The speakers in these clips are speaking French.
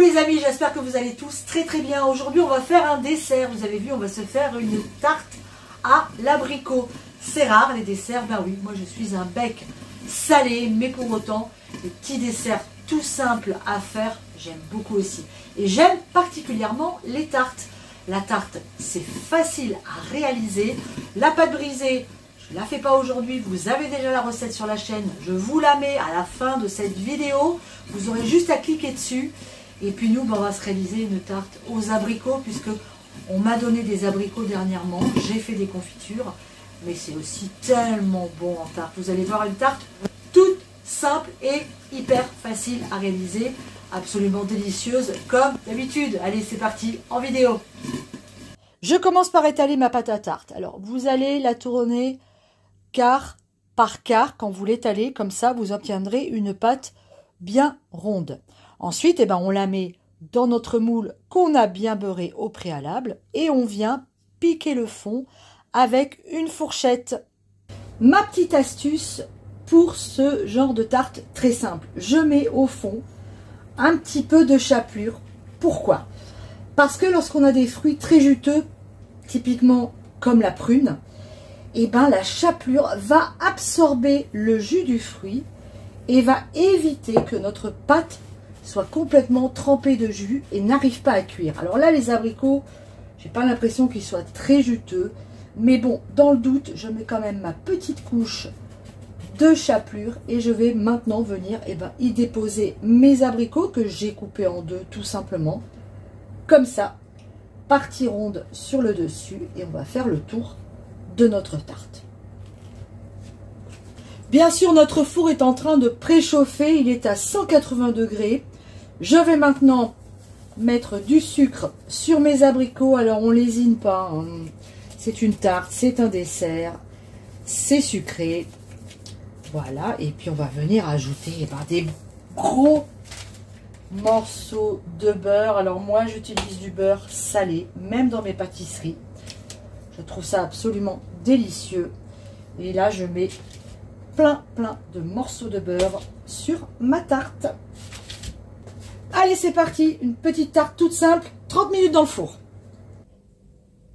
les amis, j'espère que vous allez tous très très bien. Aujourd'hui on va faire un dessert, vous avez vu, on va se faire une tarte à l'abricot. C'est rare les desserts, ben oui, moi je suis un bec salé, mais pour autant, les petits desserts tout simples à faire, j'aime beaucoup aussi. Et j'aime particulièrement les tartes. La tarte, c'est facile à réaliser. La pâte brisée, je ne la fais pas aujourd'hui, vous avez déjà la recette sur la chaîne. Je vous la mets à la fin de cette vidéo. Vous aurez juste à cliquer dessus. Et puis nous, on va se réaliser une tarte aux abricots, puisque on m'a donné des abricots dernièrement. J'ai fait des confitures, mais c'est aussi tellement bon en tarte. Vous allez voir une tarte toute simple et hyper facile à réaliser. Absolument délicieuse comme d'habitude. Allez, c'est parti en vidéo. Je commence par étaler ma pâte à tarte. Alors, vous allez la tourner quart par quart quand vous l'étalez. Comme ça, vous obtiendrez une pâte bien ronde. Ensuite, on la met dans notre moule qu'on a bien beurré au préalable. Et on vient piquer le fond avec une fourchette. Ma petite astuce pour ce genre de tarte très simple. Je mets au fond un petit peu de chapelure. Pourquoi? Parce que lorsqu'on a des fruits très juteux, typiquement comme la prune, la chapelure va absorber le jus du fruit et va éviter que notre pâte soit complètement trempée de jus et n'arrive pas à cuire. Alors là, les abricots, j'ai pas l'impression qu'ils soient très juteux, mais bon, dans le doute, je mets quand même ma petite couche de chapelure et je vais maintenant venir y déposer mes abricots que j'ai coupés en deux tout simplement comme ça, partie ronde sur le dessus, et on va faire le tour de notre tarte. Bien sûr, notre four est en train de préchauffer, il est à 180 degrés. Je vais maintenant mettre du sucre sur mes abricots. Alors on lésine pas, hein. C'est une tarte, c'est un dessert, c'est sucré. Voilà, et puis on va venir ajouter des gros morceaux de beurre. Alors moi j'utilise du beurre salé, même dans mes pâtisseries. Je trouve ça absolument délicieux. Et là je mets plein de morceaux de beurre sur ma tarte. Allez, c'est parti, une petite tarte toute simple, 30 minutes dans le four.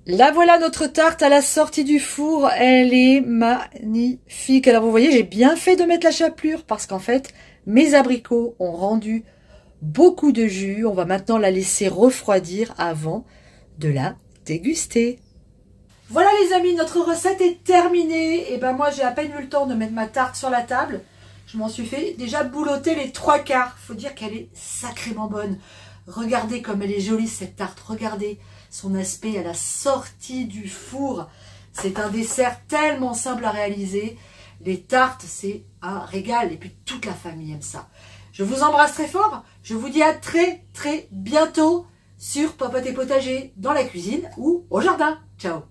Là voilà notre tarte à la sortie du four, elle est magnifique. Alors vous voyez, j'ai bien fait de mettre la chapelure parce qu'en fait, mes abricots ont rendu beaucoup de jus. On va maintenant la laisser refroidir avant de la déguster. Voilà les amis, notre recette est terminée. Et moi j'ai à peine eu le temps de mettre ma tarte sur la table. Je m'en suis fait déjà boulotter les 3/4. Faut dire qu'elle est sacrément bonne. Regardez comme elle est jolie cette tarte, regardez son aspect à la sortie du four. C'est un dessert tellement simple à réaliser. Les tartes, c'est un régal et puis toute la famille aime ça. Je vous embrasse très fort, je vous dis à très bientôt sur Papote et Potager, dans la cuisine ou au jardin. Ciao!